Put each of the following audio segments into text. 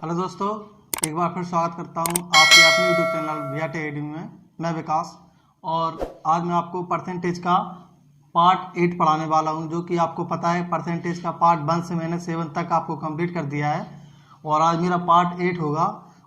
Hello दोस्तों, एक बार फिर स्वागत करता हूं आपके अपने YouTube channel VR tech academy में। मैं विकास और आज मैं आपको परसेंटेज का पार्ट 8 पढ़ाने वाला हूं। जो कि आपको पता है परसेंटेज का पार्ट 1 से मैंने 7 तक आपको कंप्लीट कर दिया है और आज मेरा पार्ट 8 होगा।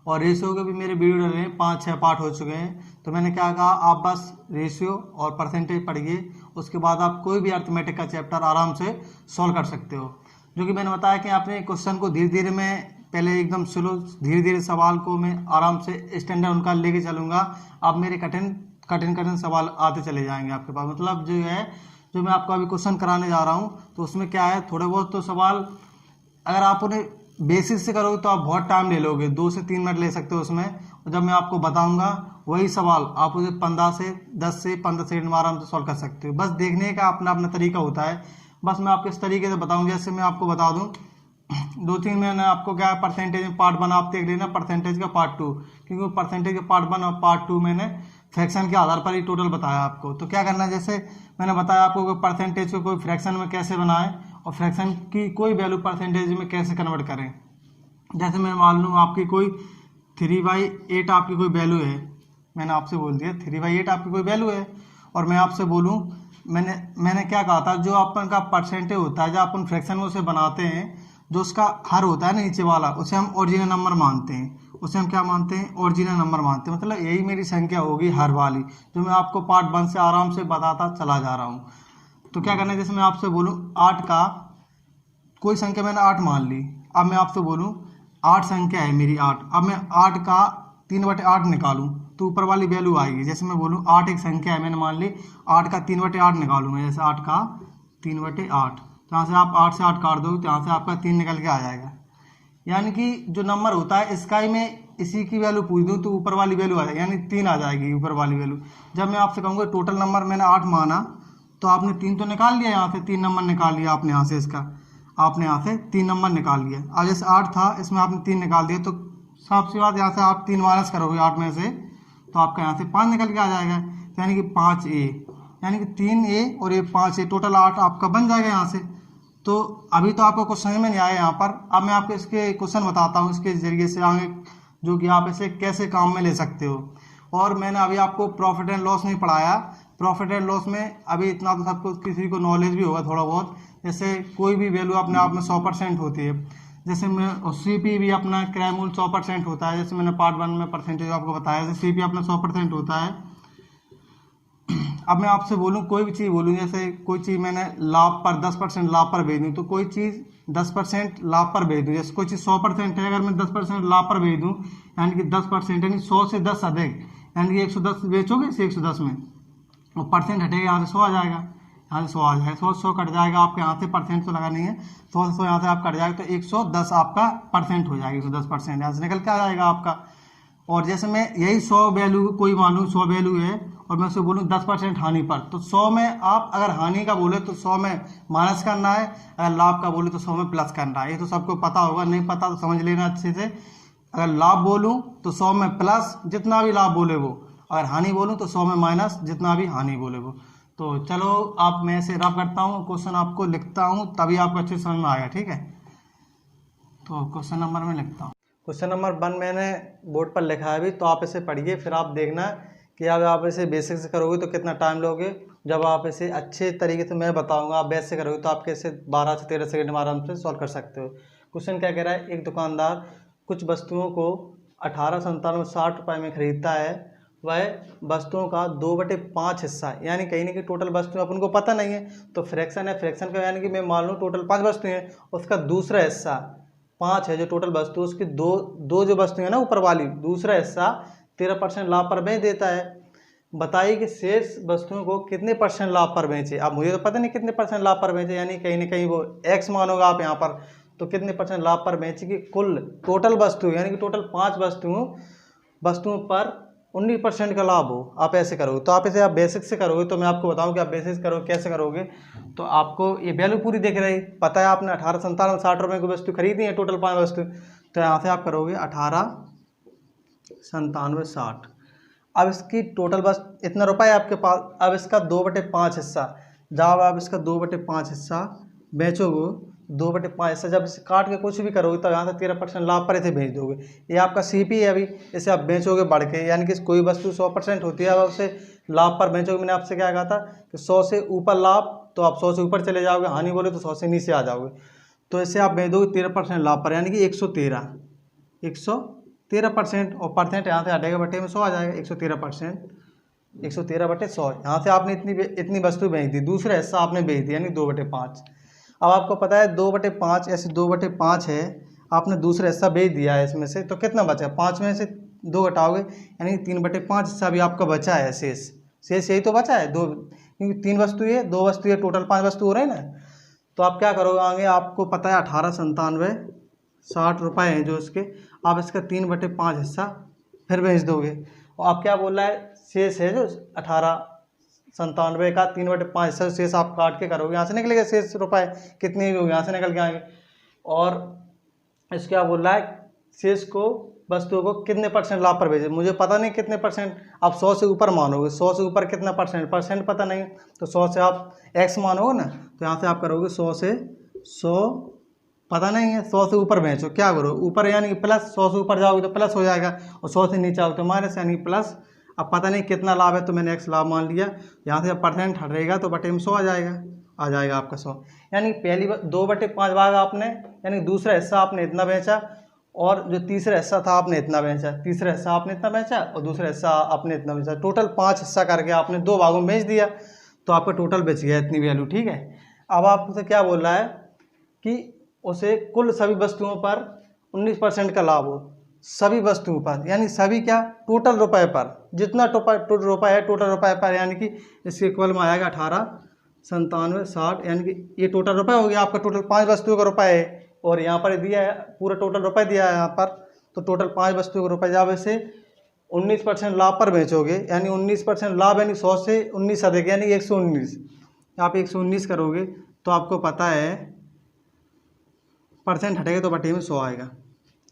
और रेशियो के भी मेरे वीडियो डले हैं, 5-6 पार्ट हो चुके हैं। तो मैंने क्या कहा, आप बस रेशियो और परसेंटेज पढ़िए, उसके बाद आप कोई भी अर्थमेटिक का चैप्टर आराम से सॉल्व कर सकते हो। जो कि मैंने बताया कि आपने क्वेश्चन को धीरे धीरे में पहले एकदम स्लो, धीरे धीरे सवाल को मैं आराम से स्टैंडर्ड उनका लेके चलूंगा। अब मेरे कठिन कठिन कठिन सवाल आते चले जाएंगे आपके पास। मतलब जो है, जो मैं आपको अभी क्वेश्चन कराने जा रहा हूँ तो उसमें क्या है, थोड़े बहुत तो सवाल अगर आप उन्हें बेसिक से करोगे तो आप बहुत टाइम ले लोगे, 2 से 3 मिनट ले सकते हो उसमें। और जब मैं आपको बताऊंगा वही सवाल आप उसे 10 से 15 सेकंड में आराम से सॉल्व कर सकते हो। बस देखने का अपना अपना तरीका होता है। बस मैं आपको इस तरीके से बताऊंगा, जैसे मैं आपको बता दूं 2-3 मैंने आपको क्या है, परसेंटेज में पार्ट 1 आप देख लेना, परसेंटेज का पार्ट 2, क्योंकि परसेंटेज का पार्ट 1 और पार्ट 2 मैंने फ्रैक्शन के आधार पर ही टोटल बताया आपको। तो क्या करना है, जैसे मैंने बताया आपको कि परसेंटेज को कोई फ्रैक्शन में कैसे बनाएं और फ्रैक्शन की कोई वैल्यू परसेंटेज में कैसे कन्वर्ट करें। जैसे मैं मान लूँ आपकी कोई 3/8 आपकी कोई वैल्यू है, मैंने आपसे बोल दिया 3/8 आपकी कोई वैल्यू है, और मैं आपसे बोलूँ मैंने क्या कहा था, जो अपन का परसेंटेज होता है, जब अपन फ्रैक्शन में उसे बनाते हैं, जो उसका हर होता है ना नीचे वाला, उसे हम ओरिजिनल नंबर मानते हैं। उसे हम क्या मानते हैं, ओरिजिनल नंबर मानते हैं। मतलब यही मेरी संख्या होगी हर वाली, जो मैं आपको पार्ट 1 से आराम से बताता चला जा रहा हूँ। तो क्या करना है, जैसे मैं आपसे बोलूँ 8 का कोई संख्या मैंने 8 मान ली। अब मैं आपसे बोलूँ 8 संख्या है मेरी 8, अब मैं 8 का 3/8 निकालूँ तो ऊपर वाली वैल्यू आएगी। जैसे मैं बोलूँ 8 एक संख्या है, मैंने मान ली 8 का 3/8 निकालूँ मैं, जैसे 8 का 3/8, तो यहाँ से आप 8 से 8 काट दोगे तो यहाँ से आपका 3 निकल के आ जाएगा। यानी कि जो नंबर होता है इसका ही मैं इसी की वैल्यू पूछ दूँ तो ऊपर वाली वैल्यू आ जाएगी, यानी 3 आ जाएगी ऊपर वाली वैल्यू। जब मैं आपसे कहूँगा टोटल नंबर मैंने 8 माना, तो आपने 3 तो निकाल लिया, यहाँ से 3 नंबर निकाल लिया आपने, यहाँ से इसका आपने यहाँ से 3 नंबर निकाल लिया। अब जैसे 8 था, इसमें आपने 3 निकाल दिया, तो साफ सी बात यहाँ से आप 3 माइनस करोगे 8 में से, तो आपका यहाँ से 5 निकल के आ जाएगा, यानी कि 5A, यानी कि 3A और ये 5A, टोटल 8 आपका बन जाएगा यहाँ से। तो अभी तो आपको कुछ समझ में नहीं आया यहाँ पर, अब मैं आपको इसके क्वेश्चन बताता हूँ, इसके जरिए से आगे जो कि आप इसे कैसे काम में ले सकते हो। और मैंने अभी आपको प्रॉफिट एंड लॉस नहीं पढ़ाया। प्रॉफिट एंड लॉस में अभी इतना तो सबको किसी को नॉलेज भी होगा थोड़ा बहुत। जैसे कोई भी वैल्यू अपने आप में 100% होती है, जैसे मैं CP भी अपना क्रय मूल्य 100% होता है। जैसे मैंने पार्ट 1 में परसेंटेज आपको बताया, जैसे CP अपना 100% होता है। अब मैं आपसे बोलूं कोई भी चीज़ बोलूं, जैसे कोई चीज़ मैंने लाभ पर 10% लाभ पर भेज दूँ, तो कोई चीज़ 10% लाभ पर भेज दूँ, जैसे कोई चीज़ 100% है, अगर मैं 10% लाभ पर भेज दूँ, यानी कि 10%, यानी 100 से 10 अधिक, यानी कि 110 बेचोगे इसे 110 में, और परसेंट हटेगा यहाँ से 100 आ जाएगा, यहाँ से 100 आ जाएगा, 100 कट जाएगा आपके यहाँ से, परसेंट तो लगा नहीं है, 100 यहाँ से आप कट जाएगा, तो 110 आपका परसेंट हो जाएगा, 110% यहाँ से निकल के आ जाएगा आपका। और जैसे मैं यही 100 वैल्यू कोई मानूँ 100 वैल्यू है और मैं उसे बोलूँ 10% हानि पर, तो 100 में आप अगर हानि का बोले तो 100 में माइनस करना है, अगर लाभ का बोले तो 100 में प्लस करना है। ये तो सबको पता होगा, नहीं पता तो समझ लेना अच्छे से। अगर लाभ बोलूँ तो 100 में प्लस जितना भी लाभ बोले वो, अगर हानि बोलूँ तो 100 में माइनस जितना भी हानि बोले वो। तो चलो आप मैं इसे रफ करता हूँ, क्वेश्चन आपको लिखता हूँ, तभी आपको अच्छे समझ में आएगा, ठीक है। तो क्वेश्चन नंबर में लिखता हूँ, क्वेश्चन नंबर 1 मैंने बोर्ड पर लिखा है अभी, तो आप इसे पढ़िए, फिर आप देखना कि अब आप इसे बेसिक से करोगे तो कितना टाइम लोगे। जब आप इसे अच्छे तरीके से मैं बताऊंगा, आप बेसिक से करोगे तो आप कैसे 12 से 13 सेकंड में आराम से सॉल्व कर सकते हो। क्वेश्चन क्या कह रहा है, एक दुकानदार कुछ वस्तुओं को 1897 रुपये में खरीदता है। वह वस्तुओं का 2/5 हिस्सा, यानी कहीं ना कहीं टोटल वस्तुएं अपन को पता नहीं है, तो फ्रैक्शन है, फ्रैक्शन का यानी कि मैं मान लूँ टोटल 5 वस्तुएं हैं, उसका दूसरा हिस्सा 5 है, जो टोटल वस्तु उसकी दो जो वस्तु है ना ऊपर वाली, दूसरा हिस्सा 13% लाभ पर बेच देता है। बताइए कि शेष वस्तुओं को कितने % लाभ पर बेचे। अब मुझे तो पता नहीं कितने % लाभ पर बेचे, यानी कहीं ना कहीं वो X मानोगा आप यहाँ पर, तो कितने % लाभ पर बेचे कि कुल टोटल वस्तु, यानी कि टोटल 5 वस्तुओं पर 19% का लाभ हो। आप ऐसे करोगे, तो आप इसे आप बेसिक से करोगे, तो मैं आपको बताऊं कि आप बेसिक से करोगे कैसे करोगे। तो आपको ये वैल्यू पूरी देख रही पता है, आपने 1897 रुपये की वस्तु खरीदी है, टोटल 5 वस्तु, तो यहाँ से आप करोगे 189760। अब इसकी टोटल बस इतना रुपये आपके पास। अब इसका 2/5 हिस्सा, जब आप इसका 2/5 हिस्सा बेचोगे 2/5 हिस्सा जब इसे काट के कुछ भी करोगे तो यहाँ से 13% लाभ पर इसे भेज दोगे। ये आपका CP है, अभी इसे आप बेचोगे बढ़ के, यानी कि कोई वस्तु 100% होती है, अब उसे लाभ पर बेचोगे। मैंने आपसे क्या कहा था कि 100 से ऊपर लाभ तो आप 100 से ऊपर चले जाओगे, हानि बोले तो 100 से नीचे आ जाओगे। तो इसे आप बेच दोगे 13% लाभ पर, यानी कि 113% और परसेंट यहाँ से हटेगा, बटे में 100 आ जाएगा। 113%, 113/100। यहाँ से आपने इतनी वस्तु बेच दी, दूसरा हिस्सा आपने बेच दिया, यानी 2/5। अब आपको पता है 2/5, ऐसे 2/5 है, आपने दूसरा हिस्सा बेच दिया है इसमें से, तो कितना बचा? 5 में से 2 घटाओगे, यानी 3/5 हिस्सा भी आपका बचा है। शेष यही तो बचा है, 2, क्योंकि 3 वस्तु है, 2 वस्तु है, टोटल 5 वस्तु हो रहे हैं ना। तो आप क्या करोगे आगे, आपको पता है 1897.60 रुपये हैं जो इसके, आप इसका 3/5 हिस्सा फिर बेच दोगे। और आप क्या बोल रहा है, शेष है जो 1897 का 3/5 हिस्सा शेष आप काट के करोगे, यहाँ से निकलेगा शेष रुपए कितने होंगे, यहाँ से निकल के आएंगे। और इसके क्या बोल रहा है, शेष को वस्तुओं को कितने % लाभ पर भेजे, मुझे पता नहीं कितने %, आप 100 से ऊपर मानोगे, 100 से ऊपर कितना % पता नहीं, तो 100 से आप x मानोगे ना, तो यहाँ से आप करोगे 100 से 100 पता नहीं है, 100 से ऊपर बेचो, क्या करो ऊपर, यानी प्लस, 100 से ऊपर जाओगे तो प्लस हो जाएगा, और 100 से नीचे आओगे तो माइनस, यानी प्लस। अब पता नहीं कितना लाभ है तो मैंने x लाभ मान लिया, यहाँ से जब % हटेगा तो बटे में 100 आ जाएगा आपका 100। यानी पहली 2/5 भाग आपने, यानी दूसरा हिस्सा आपने इतना बेचा, और जो तीसरा हिस्सा था आपने इतना बेचा, तीसरा हिस्सा आपने इतना बेचा, और दूसरा हिस्सा आपने इतना बेचा, टोटल 5 हिस्सा करके आपने 2 भागों में बेच दिया, तो आपका टोटल बच गया इतनी वैल्यू, ठीक है। अब आपसे क्या बोल रहा है कि उसे कुल सभी वस्तुओं पर 19% का लाभ हो, सभी वस्तुओं पर, यानी सभी क्या, टोटल रुपए पर, जितना रुपए है टोटल रुपए पर, यानी कि इसके इक्वल में आएगा 1897.60, यानी कि ये टोटल रुपए हो गया आपका, टोटल 5 वस्तुओं का रुपए है, और यहाँ पर दिया है पूरा टोटल रुपए दिया है यहाँ पर, तो टोटल 5 वस्तुओं का रुपए, जब इसे 19% लाभ पर बेचोगे, यानी 19% लाभ, यानी 100 से 19 अधिक, यानी 119, आप 119 करोगे तो आपको पता है % हटेगा तो बटे में 100 आएगा।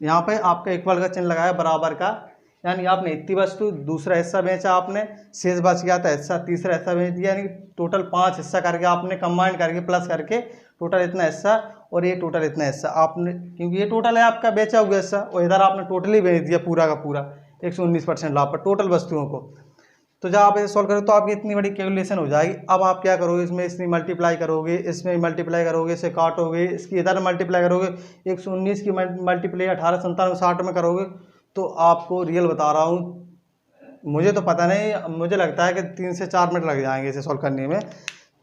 यहाँ पे आपका इक्वल का चिन्ह लगाया बराबर का, यानी आपने इतनी वस्तु, दूसरा हिस्सा बेचा आपने, शेष बच गया था हिस्सा, तीसरा हिस्सा बेच दिया, यानी टोटल 5 हिस्सा करके आपने कंबाइंड करके प्लस करके टोटल इतना हिस्सा, और ये टोटल इतना हिस्सा आपने, क्योंकि ये टोटल है आपका बेचा हुआ हिस्सा, और इधर आपने टोटली बेच दिया पूरा का पूरा 119% लाभ पर टोटल वस्तुओं को। तो जब आप इसे सॉल्व करोगे तो आपकी इतनी बड़ी कैलकुलेशन हो जाएगी। अब आप क्या करोगे, इसमें मल्टीप्लाई करोगे, इसमें मल्टीप्लाई करोगे, इसे काटोगे, इसकी इधर मल्टीप्लाई करोगे, 119 की मल्टीप्लाई 1897.60 में करोगे, तो आपको रियल बता रहा हूँ, मुझे तो पता नहीं, मुझे लगता है कि 3 से 4 मिनट लग जाएंगे इसे सॉल्व करने में।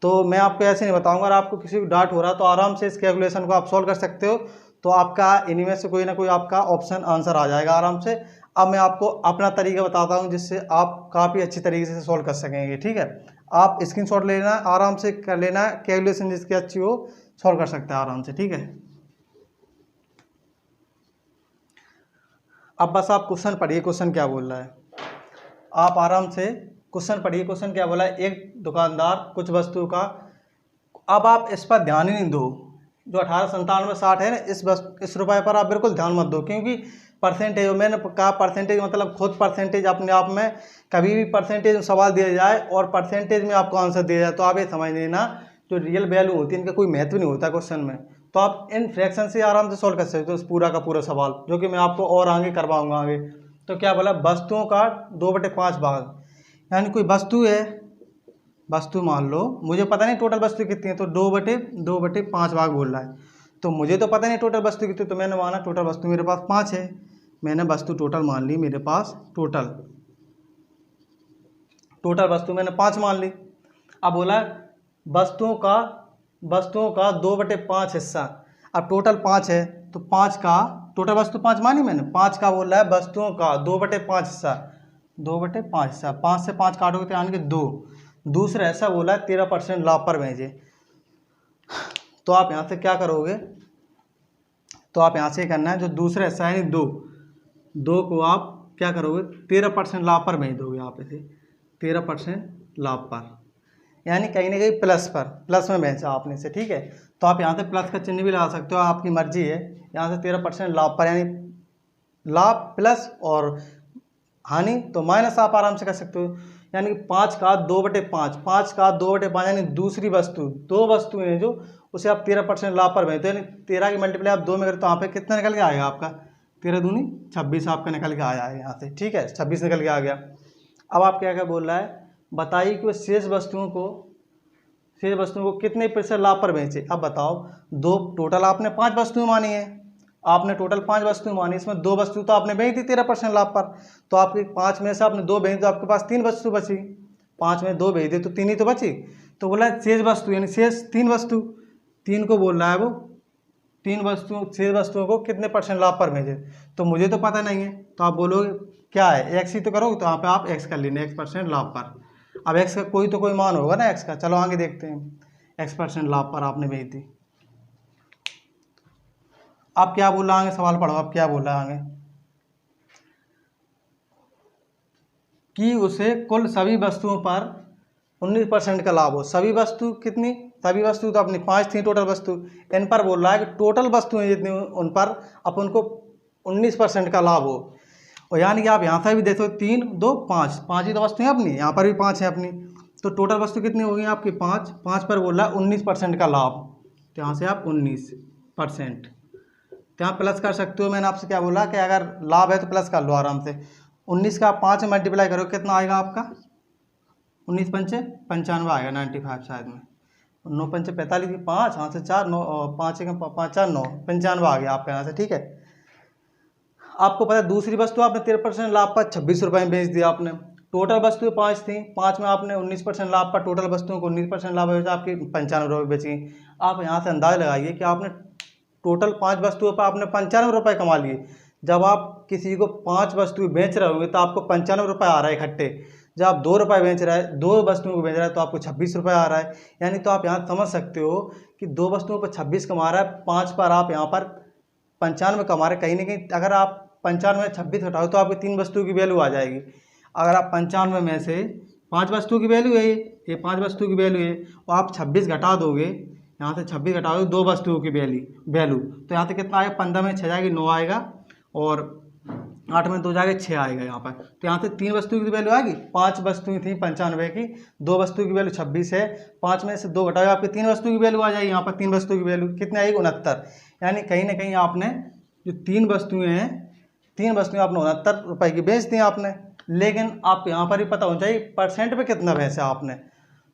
तो मैं आपको ऐसे नहीं बताऊंगा, अगर आपको किसी को डाउट हो रहा तो आराम से इस कैलकुलेशन को आप सॉल्व कर सकते हो, तो आपका इनमें से कोई ना कोई आपका ऑप्शन आंसर आ जाएगा आराम से। अब मैं आपको अपना तरीका बताता हूं जिससे आप काफ़ी अच्छी तरीके से सॉल्व कर सकेंगे, ठीक है। आप स्क्रीनशॉट लेना, आराम से कर लेना, कैलकुलेशन जिसकी अच्छी हो सॉल्व कर सकते हैं आराम से, ठीक है। अब बस आप क्वेश्चन पढ़िए, क्वेश्चन क्या बोल रहा है, आप आराम से क्वेश्चन पढ़िए। क्वेश्चन क्या बोला है, एक दुकानदार कुछ वस्तु का, अब आप इस पर ध्यान ही नहीं दो, जो 1897.60 है ना, इस रुपए पर आप बिल्कुल ध्यान मत दो, क्योंकि परसेंटेज, मैंने कहा परसेंटेज मतलब खुद परसेंटेज अपने आप में, कभी भी परसेंटेज में सवाल दिया जाए और परसेंटेज में आपको आंसर दिया जाए तो आप ये समझ लेना जो रियल वैल्यू होती है इनका कोई महत्व नहीं होता क्वेश्चन में। तो आप इन फ्रैक्शन से आराम से सॉल्व कर सकते हो पूरा का पूरा सवाल, जो कि मैं आपको और आगे करवाऊंगा आगे। तो क्या बोला, वस्तुओं का 2/5 भाग, यानी कोई वस्तु है, वस्तु मान लो, मुझे पता नहीं टोटल वस्तु कितनी है, तो 2/5 भाग बोल रहा है, तो मुझे तो पता नहीं टोटल वस्तु कितनी, तो मैंने माना टोटल वस्तु मेरे पास 5 है, मैंने वस्तु टोटल मान ली, मेरे पास टोटल वस्तु मैंने 5 मान ली। अब बोला वस्तुओं का 2/5 हिस्सा, अब टोटल 5 है तो 5 का टोटल वस्तु 5 मानी मैंने, 5 का बोल रहा है वस्तुओं का 2/5 हिस्सा, 2/5 हिस्सा, 5 से 5 काटोगे तो यानी कि 2, दूसरा ऐसा बोला है 13% लाभ पर भेजे। तो आप यहाँ से क्या करोगे, तो आप यहाँ से करना है जो दूसरा हिस्सा है 2 को आप क्या करोगे, 13% लाभ पर भेज दोगे आप इसे, 13% लाभ पर, यानी कहीं ना कहीं प्लस में बेचा आपने इसे, ठीक है। तो आप यहाँ से प्लस का चिन्ह भी लगा सकते हो, आपकी मर्जी है। यहाँ से 13% लाभ पर, यानी लाभ प्लस और हानि तो माइनस आप आराम से कर सकते हो, यानी 5 का 2/5, 5 का 2/5 यानी दूसरी वस्तु, 2 वस्तुएं जो उसे आप 13% लाभ पर बेचते हो, यानी 13 की मल्टीप्लाई आप 2 में करें तो यहाँ पे कितना निकल के आएगा आपका, 13 दूनी 26 आपका निकल के आया है यहाँ से, ठीक है, 26 निकल के आ गया। अब आप क्या क्या बोल रहा है, बताइए कि वो शेष वस्तुओं को कितने प्रतिशत लाभ पर बेचे। अब बताओ, दो टोटल आपने 5 वस्तुएं मानी है, आपने टोटल 5 वस्तुएं मानी, इसमें 2 वस्तु तो आपने बेच दी 13% लाभ पर, तो आपकी 5 में से आपने 2 बेच तो आपके पास 3 वस्तु बची, 5 में 2 बेच दी तो 3 ही तो बची। तो बोला शेष वस्तु यानी शेष 3 वस्तु, 3 को बोल रहा है वो, 3 वस्तुओं शेष वस्तुओं को कितने % लाभ पर बेचे। तो मुझे तो पता नहीं है, तो आप बोलोगे क्या है, एक्स ही तो करोगे, तो यहाँ पे आप एक्स कर लेना, x% लाभ पर। अब एक्स का कोई तो कोई मान होगा ना एक्स का, चलो आगे देखते हैं। x% लाभ पर आपने बेच दी। आप क्या बोल रहा आगे, सवाल पढ़ो, आप क्या बोल रहा आगे, कि उसे कुल सभी वस्तुओं पर 19% का लाभ हो। सभी वस्तु कितनी, सभी वस्तु तो अपनी 5 थी टोटल वस्तु, इन पर बोल रहा है कि टोटल वस्तुएं जितनी उन पर अपन को 19% का लाभ हो। और यानी कि आप यहाँ से भी देखो 3 2 5, 5 ही तो वस्तुएं अपनी, यहाँ पर भी 5 है अपनी, तो टोटल वस्तु कितनी होगी आपकी 5, 5 पर बोल रहा है 19% का लाभ, तो यहाँ से आप 19%, तो यहाँ प्लस कर सकते हो। मैंने आपसे क्या बोला कि अगर लाभ है तो प्लस कर लो आराम से। 19 का 5 मल्टीप्लाई करो कितना आएगा आपका, 19 पंचे 95 आएगा, 95 शायद में, 9 पंचे 45 की 5, यहाँ से 4 9 5 5 4 9 95 आ गया आपका यहाँ से, ठीक है। आपको पता है दूसरी वस्तु आपने 13% लाभ पर 26 रुपये में बेच दिया आपने। टोटल वस्तुएं 5 थी, 5 में आपने 19% लाभ पर टोटल वस्तुओं को 19% लाभ बेचा, आपकी 95 रुपये बेची। आप यहाँ से अंदाज लगाइए कि आपने टोटल 5 वस्तुओं पर आपने 95 रुपये कमा लिए। जब आप किसी को 5 वस्तुएं बेच रहे होंगे तो आपको 95 रुपये आ रहा है इकट्ठे। जब आप 2 रुपये बेच रहे हैं, 2 वस्तुओं को बेच रहा है तो आपको 26 रुपये आ रहा है। यानी तो आप यहाँ समझ सकते हो कि 2 वस्तुओं पर 26 कमा रहा है, 5 पर आप यहाँ पर 95 कमा रहे। कहीं ना कहीं अगर आप 95 में 26 हटाओ तो आपकी 3 वस्तुओं की वैल्यू आ जाएगी। अगर आप 95 में से 5 वस्तुओं की वैल्यू है, ये 5 वस्तुओं की वैल्यू है, और आप 26 घटा दोगे, यहाँ से 26 घटा दोगे 2 वस्तुओं की वैल्यू, तो यहाँ से कितना आएगा, 15 में 6 जाएगी 9 आएगा, और 8 में 2 जाएगा 6 आएगा यहाँ पर। तो यहाँ से 3 वस्तुओं की वैल्यू आएगी, 5 वस्तुएं थी 95 की, 2 वस्तुओं की वैल्यू 26 है, 5 में से 2 घटाओगे आपकी 3 वस्तुओं की वैल्यू आ जाएगी। यहाँ पर 3 वस्तुओं की वैल्यू कितनी आएगी, 69। यानी कहीं ना कहीं आपने जो 3 वस्तुएं हैं, 3 वस्तुएं आपने 69 रुपये की बेच दी आपने। लेकिन आपको यहाँ पर भी पता होना चाहिए परसेंट पे कितना बेचा आपने।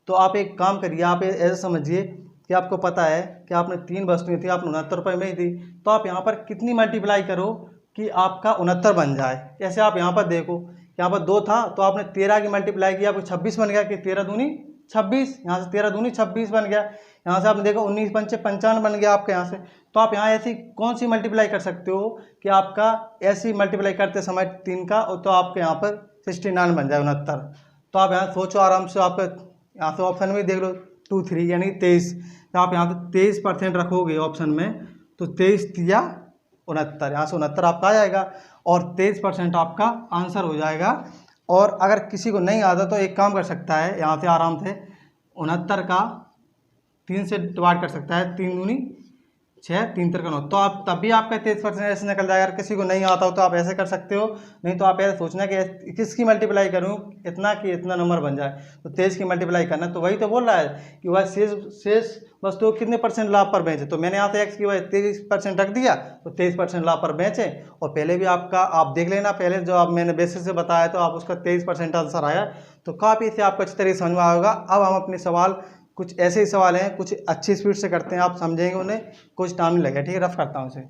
तो आप एक काम करिए, आप ऐसे समझिए कि आपको पता है कि आपने 3 वस्तुएं थी, आपने 69 रुपये में दी, तो आप यहाँ पर कितनी मल्टीप्लाई करो कि आपका 69 बन जाए। ऐसे आप यहाँ पर देखो, यहाँ पर 2 था तो आपने 13 की मल्टीप्लाई किया, आपको 26 बन गया, कि 13 दूनी 26, यहाँ से 13 दूनी 26 बन गया। यहाँ से आपने देखो 19 पंचे 55 बन गया आपके यहाँ से। तो आप यहाँ ऐसी कौन सी मल्टीप्लाई कर सकते हो कि आपका ऐसी मल्टीप्लाई करते समय 3 का, तो आपके यहाँ पर 69 बन जाए, 69। तो आप यहाँ सोचो आराम से, आपका यहाँ से ऑप्शन में देख लो 2 3 यानी 23, तो आप यहाँ पर 23% रखोगे ऑप्शन में, तो 23 या 69, यहाँ से 69 आपका आ जाएगा, और 23% आपका आंसर हो जाएगा। और अगर किसी को नहीं आता तो एक काम कर सकता है, यहाँ से आराम से 69 का 3 से डिवाइड कर सकता है, 3 दूनी 6 3 3 9, तो आप तब भी आपका 23% ऐसे निकल जाएगा। अगर किसी को नहीं आता हो तो आप ऐसे कर सकते हो, नहीं तो आप ऐसे सोचना कि किसकी मल्टीप्लाई करूं इतना कि इतना नंबर बन जाए, तो 23 की मल्टीप्लाई करना। तो वही तो बोल रहा है कि वह शेष वस्तुओं कितने % लाभ पर बेचे, तो मैंने यहाँ से एक्स की वजह 23% रख दिया, तो 23% लाभ पर बेचे। और पहले भी आपका आप देख लेना, पहले जो आप मैंने बेसिस से बताया तो आप उसका 23% आंसर आया, तो काफ़ी से आपको अच्छी तरीके से समझ में आएगा। अब हम अपने सवाल कुछ ऐसे ही सवाल हैं, कुछ अच्छी स्पीड से करते हैं, आप समझेंगे उन्हें, कुछ टाइम नहीं लगेगा, ठीक है। रफ करता हूँ उसे।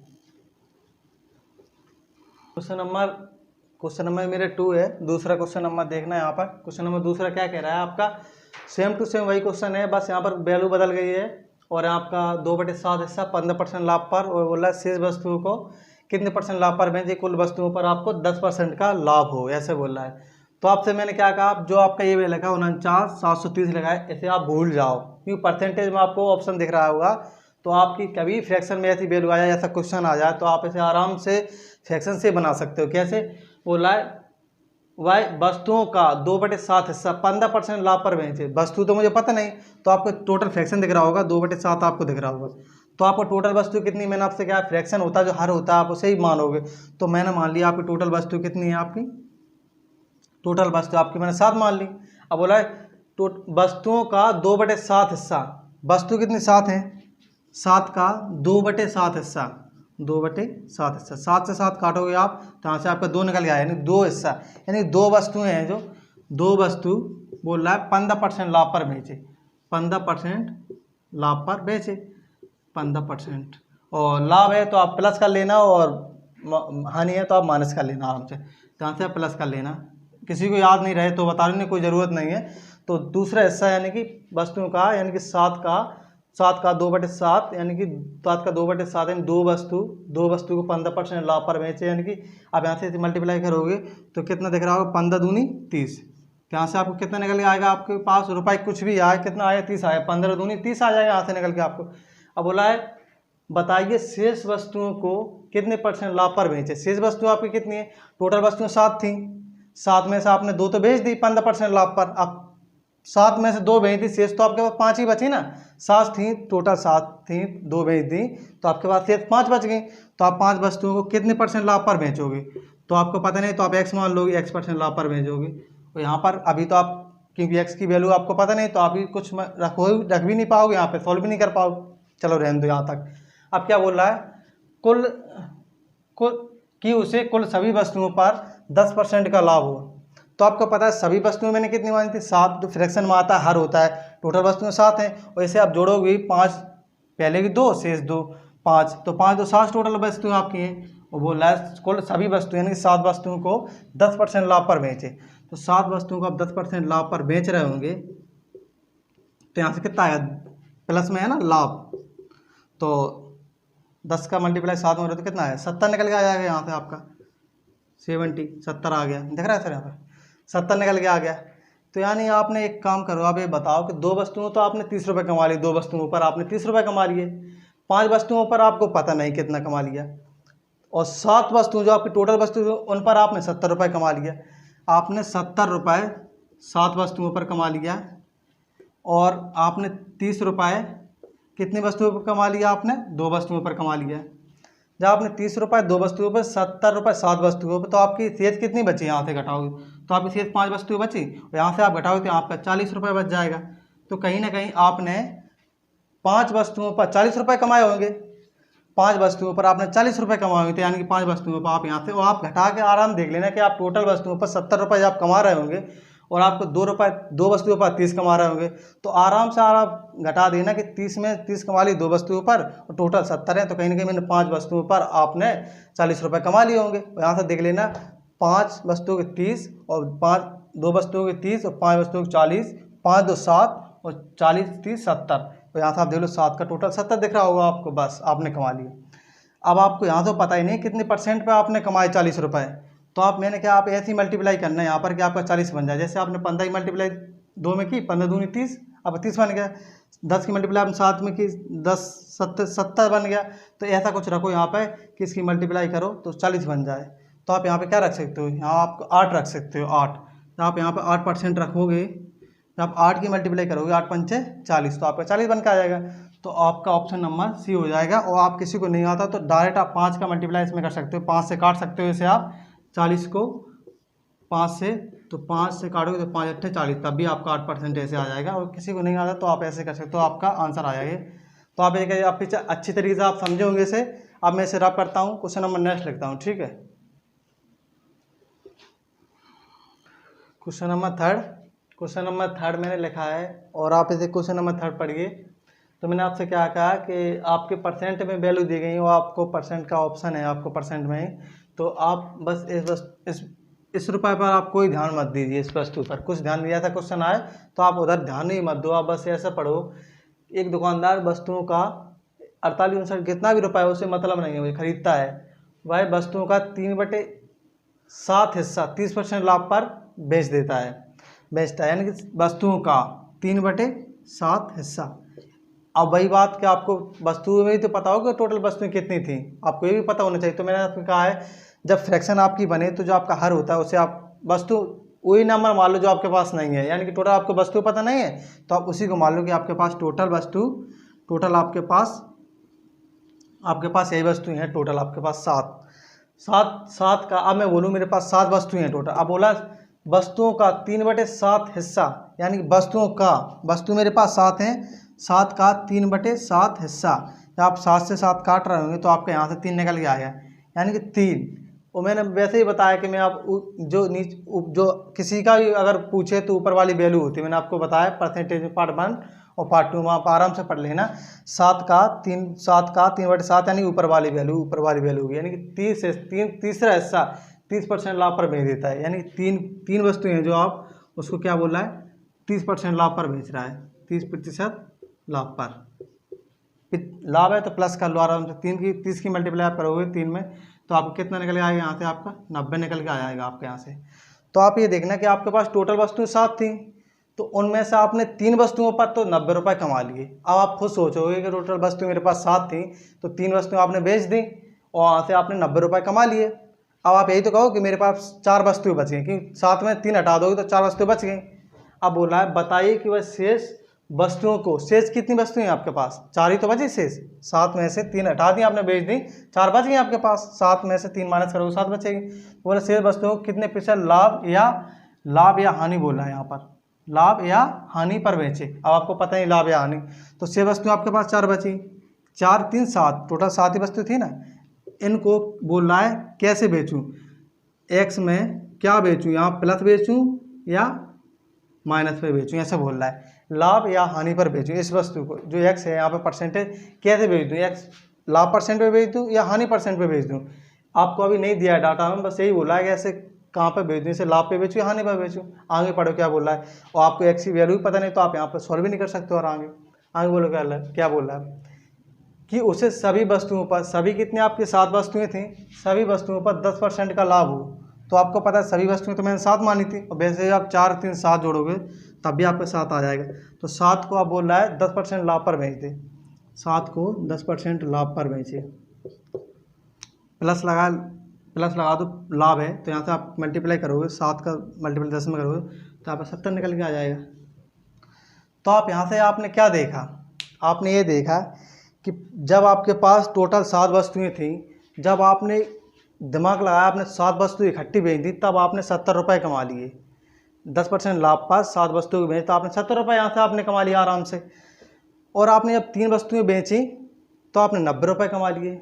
क्वेश्चन नंबर मेरे 2 है। दूसरा क्वेश्चन नंबर देखना है यहाँ पर। क्वेश्चन नंबर दूसरा क्या कह रहा है आपका, सेम टू सेम वही क्वेश्चन है, बस यहाँ पर वैल्यू बदल गई है। और आपका 2/7 हिस्सा 15% लाभ पर, और बोला शेष वस्तुओं को कितने % लाभ पर बेचे, कुल वस्तुओं पर आपको 10% का लाभ हो, ऐसे बोल रहा है। तो आपसे मैंने क्या कहा, आप जो आपका ये लगा 49,730 लगा है, ऐसे आप भूल जाओ, क्योंकि परसेंटेज में आपको ऑप्शन दिख रहा होगा, तो आपकी कभी फ्रैक्शन में ऐसी वैल्यू आ जाए, ऐसा क्वेश्चन आ जाए, तो आप इसे आराम से फ्रैक्शन से बना सकते हो। कैसे बोला है, वह वस्तुओं का 2/7 हिस्सा 15% लाभ पर बेचे। वस्तु तो मुझे पता नहीं, तो आपको टोटल फ्रैक्शन दिख रहा होगा, 2/7 आपको दिख रहा होगा, तो आपको टोटल वस्तु कितनी, मैंने आपसे क्या फ्रैक्शन होता है जो हर होता है आप उसे ही मानोगे, तो मैंने मान लिया आपकी टोटल वस्तु कितनी है, आपकी टोटल वस्तु आपकी मैंने 7 मान ली। अब बोला है वस्तुओं का 2/7 हिस्सा, वस्तु कितनी 7 है, 7 का 2/7 हिस्सा, 2/7 हिस्सा। 7 से 7 काटोगे आप तो यहाँ से आपका 2 निकल गया, यानी 2 हिस्सा, यानी 2 वस्तुएं हैं जो 2 वस्तु बोल रहा है 15% लाभ पर बेचे, 15% लाभ पर बेचे, 15%। और लाभ है तो आप प्लस कर लेना और हानि है तो आप माइनस कर लेना आराम से। यहाँ से आप प्लस कर लेना, किसी को याद नहीं रहे तो बता लेने की कोई ज़रूरत नहीं है। तो दूसरा हिस्सा यानी कि वस्तुओं का, यानी कि 7 का 2/7, यानी कि 7 का 2/7 यानी 2 वस्तु को 15% लाभ पर बेचे, यानी कि आप यहाँ से मल्टीप्लाई करोगे तो कितना दिख रहा होगा, 15 दूनी 30। यहाँ से आपको कितना निकल के आएगा, आपके पास रुपये कुछ भी आए, कितना आया 30 आया, 15 दूनी 30 आ जाएगा यहाँ से निकल के आपको। अब बोला है बताइए शेष वस्तुओं को कितने % लाभ पर बेचे। शेष वस्तु आपकी कितनी है, टोटल वस्तुएं 7 थी, 7 में से आपने 2 तो बेच दी 15% लाभ पर, आप 7 में से 2 बेच दी, शेष तो आपके पास 5 ही बची ना। 7 थी टोटल, 7 थी, 2 बेच दी तो आपके पास शेष 5 बच गई। तो आप 5 वस्तुओं को कितने % लाभ पर बेचोगे, तो आपको पता नहीं तो आप x मान लोगे, x% लाभ पर बेचोगे। तो यहाँ पर अभी तो आप, क्योंकि x की वैल्यू आपको पता नहीं तो आप ही कुछ रख भी नहीं पाओगे, यहाँ पे सॉल्व भी नहीं कर पाओगे। चलो रहने दो यहाँ तक। अब क्या बोल रहा है, कुल कि उसे कुल सभी वस्तुओं पर 10% का लाभ हो। तो आपको पता है सभी वस्तुएं मैंने कितनी मानी थी, 7, जो फ्रैक्शन में आता है हर होता है, टोटल वस्तुएं 7 हैं, और इसे आप जोड़ोगे 5, पहले की 2 शेष 2 5, तो 5 तो 7 टोटल वस्तुएं आपकी हैं। वो बोल रहा है कुल सभी वस्तुएं यानी कि 7 वस्तुओं को 10% लाभ पर बेचे। तो 7 वस्तुओं को आप 10% लाभ पर बेच रहे होंगे तो यहाँ से कितना आया, प्लस में है ना लाभ, तो 10 का मल्टीप्लाई 7 में हो रहा तो कितना है, 70 निकल के आ जाएगा यहाँ से आपका, 70 आ गया, दिख रहा है सर यहाँ पर 70 निकल के आ गया। तो यानी आपने एक काम करो, आप ये बताओ कि 2 वस्तुओं तो आपने 30 रुपये कमा लिए, 2 वस्तुओं पर आपने 30 रुपये कमा लिए, 5 वस्तुओं पर आपको पता नहीं कितना कमा लिया, और 7 वस्तुओं जो आपकी टोटल वस्तु उन पर आपने 70 रुपये कमा लिया। आपने 70 रुपये 7 वस्तुओं पर कमा लिया, और आपने 30 रुपये कितनी वस्तुओं पर कमा लिया, आपने 2 वस्तुओं पर कमा लिया। जब आपने 30 रुपये 2 वस्तुओं पर, 70 रुपये 7 वस्तुओं पर, तो आपकी शेष कितनी बची, यहाँ से घटाओगे तो आपकी शेष 5 वस्तुएं बची, और यहाँ से आप घटाओगे तो आपका 40 रुपये बच जाएगा। तो कहीं ना कहीं आपने 5 वस्तुओं पर 40 रुपये कमाए होंगे, 5 वस्तुओं पर आपने 40 रुपये कमाए होंगे, तो यानी कि 5 वस्तुओं पर आप यहाँ से, और आप घटा के आराम देख लेना कि आप टोटल वस्तुओं पर 70 रुपये आप कमा रहे होंगे, और आपको 2 वस्तुओं पर 30 कमा रहे होंगे, तो आराम से आप घटा देना कि 30 में 30 कमा ली 2 वस्तुओं पर, और टोटल 70 है, तो कहीं ना कहीं मैंने 5 वस्तुओं पर आपने 40 रुपये कमा लिए होंगे। यहाँ से देख लेना 5 वस्तुओं के 30 और 2 वस्तुओं के 30 और 5 वस्तुओं के 40, 5 2 7 और 40 30 70, तो यहाँ से आप देख लो 7 का टोटल 70 दिख रहा होगा आपको, बस आपने कमा लिया। अब आपको यहाँ तो पता ही नहीं कितने % पे आपने कमाए 40 रुपये, तो आप मैंने क्या, आप ऐसे ही मल्टीप्लाई करना है यहाँ पर कि आपका 40 बन जाए। जैसे आपने 15 की मल्टीप्लाई 2 में की, 15 दूनी 30, अब 30 बन गया। 10 की मल्टीप्लाई आपने 7 में की, 10 70 बन गया। तो ऐसा कुछ रखो यहाँ पे कि इसकी मल्टीप्लाई करो तो 40 बन जाए। तो आप यहाँ पे क्या रख सकते हो, यहाँ आप 8 रख सकते हो, 8। तो आप यहाँ पर 8% रखोगे, तो आप 8 की मल्टीप्लाई करोगे, 8 पंचे 40, तो आपका 40 बन के आ जाएगा। तो आपका ऑप्शन नंबर सी हो जाएगा। और आप किसी को नहीं आता तो डायरेक्ट आप 5 का मल्टीप्लाई इसमें कर सकते हो, 5 से काट सकते हो इसे आप, 40 को 5 से, तो 5 से काटोगे तो 5 8 40, तब भी आपका 8% ऐसे आ जाएगा। और किसी को नहीं आता तो आप ऐसे कर सकते हो, आपका आंसर आ जाएगा। तो आप एक आप पीछे अच्छी तरीके से आप समझे होंगे इसे। अब मैं इसे रब करता हूँ, क्वेश्चन नंबर नेक्स्ट लिखता हूँ, ठीक है। क्वेश्चन नंबर थर्ड मैंने लिखा है, और आप इसे क्वेश्चन नंबर 3 पढ़िए। तो मैंने आपसे क्या कहा कि आपके परसेंट में वैल्यू दी गई है, और आपको परसेंट का ऑप्शन है आपको परसेंट में ही, तो आप बस इस रुपये पर आप कोई ध्यान मत दीजिए, इस वस्तु पर कुछ ध्यान दिया था क्वेश्चन आए तो आप उधर ध्यान ही मत दो। आप बस ऐसा पढ़ो, एक दुकानदार वस्तुओं का 48 कितना भी रुपये उसे मतलब नहीं है, वो खरीदता है, वह वस्तुओं का 3/7 हिस्सा 30% लाभ पर बेचता है, यानी कि वस्तुओं का 3/7 हिस्सा। अब वही बात कि आपको वस्तुओं में ही तो पता होगा टोटल वस्तुएं कितनी थी, आपको ये भी पता होना चाहिए। तो मैंने आपको कहा है जब फ्रैक्शन आपकी बने तो जो आपका हर होता है उसे आप वस्तु वही नंबर मान लो जो आपके पास नहीं है, यानी कि टोटल आपको वस्तु पता नहीं है तो आप उसी को मान लो कि आपके पास टोटल आपके पास यही वस्तु हैं, टोटल आपके पास 7 का। अब मैं बोलूँ मेरे पास 7 वस्तुएं हैं टोटल, अब बोला वस्तुओं का 3/7 हिस्सा, यानी वस्तु मेरे पास 7 हैं, 7 का 3/7 हिस्सा, जब आप 7 से 7 काट रहे होंगे तो आपके यहाँ से 3 निकल के आएगा, यानी कि 3। और मैंने वैसे ही बताया कि मैं आप जो किसी का भी अगर पूछे तो ऊपर वाली वैल्यू होती है, मैंने आपको बताया परसेंटेज में पार्ट 1 और पार्ट 2 में आप आराम से पढ़ लेना। 7 का 3/7 यानी ऊपर वाली वैल्यू होगी, यानी कि 30 से 3 हिस्सा 30% लाभ पर बेच देता है, यानी तीन वस्तुएं हैं जो आप उसको क्या बोल रहा है 30% लाभ पर बेच रहा है, 30% लाभ पर। लाभ है तो प्लस कर लो आराम से, 30 की मल्टीप्लाई आप करोगे 3 में तो आपको कितना निकल के आएगा यहाँ से, आपका 90 निकल के आ जाएगा आपके यहाँ से। तो आप ये देखना कि आपके पास टोटल वस्तुएं 7 थी, तो उनमें से आपने 3 वस्तुओं पर तो 90 रुपये कमा लिए। अब आप खुद सोचोगे कि टोटल वस्तु मेरे पास 7 थी तो 3 वस्तुएं आपने बेच दी और वहाँ से आपने 90 रुपये कमा लिए। अब आप यही तो कहो कि मेरे पास 4 वस्तुएं बच गई, क्योंकि 7 में 3 हटा दोगे तो 4 वस्तुएं बच गई। अब बोला है बताइए कि वह शेष वस्तुओं को, शेष कितनी वस्तुएं हैं आपके पास, 4 ही तो बची शेष। 7 में से 3 हटा दी आपने, बेच दी, 4 बच गई आपके पास। 7 में से 3 माइनस करोगे 7 बचेगी। बोले शेष वस्तुओं को कितने प्रतिशत लाभ या हानि बोला है यहाँ पर, लाभ या हानि पर बेचे। अब आपको पता नहीं लाभ या हानि, तो शेष वस्तुएं आपके पास 4 बची, 4 3 7, टोटल 7 ही वस्तु थी ना। इनको बोल रहा है कैसे बेचूं, एक्स में क्या बेचूं, यहाँ प्लस बेचूं या माइनस पे बेचूं, ऐसा बोल रहा है। लाभ या हानि पर बेचूं इस वस्तु को, जो एक्स है यहाँ पे परसेंटेज, कैसे बेच दूं, एक्स लाभ परसेंट पे बेच दूं या हानि परसेंट पे बेच दूं। आपको अभी नहीं दिया है डाटा में, बस यही बोला है कि ऐसे कहाँ पे बेच दूं, इसे लाभ पे बेचूं या हानि पर बेचूं। आगे पढ़ो क्या बोल रहा है, और आपको एक्स की वैल्यू भी पता नहीं तो आप यहाँ पर सॉल्व भी नहीं कर सकते। और आगे बोलो क्या बोल रहा है कि उसे सभी वस्तुओं पर, सभी कितने आपकी 7 वस्तुएं थी, सभी वस्तुओं पर 10% का लाभ हो। तो आपको पता है सभी वस्तुएं तो मैंने 7 मानी थी, और वैसे आप 4 3 7 जोड़ोगे तब भी आपका 7 आ जाएगा। तो 7 को आप बोल रहा है 10% लाभ पर बेच दे, 7 को 10% लाभ पर बेचे। प्लस लगा दो, लाभ है तो यहाँ से आप मल्टीप्लाई करोगे, 7 का मल्टीप्लाई 10 में करोगे तो आपका 70 निकल के आ जाएगा। तो आप यहाँ से आपने क्या देखा, आपने ये देखा कि जब आपके पास टोटल 7 वस्तुएं थी, जब आपने दिमाग लगाया, आपने 7 वस्तु इकट्ठी बेच दी, तब आपने 70 रुपये कमा लिए। 10% लाभ पर 7 वस्तुएं बेची तो आपने 70 रुपये यहाँ से आपने कमा लिया आराम से। और आपने जब 3 वस्तुएं बेची तो आपने 90 रुपये कमा लिए।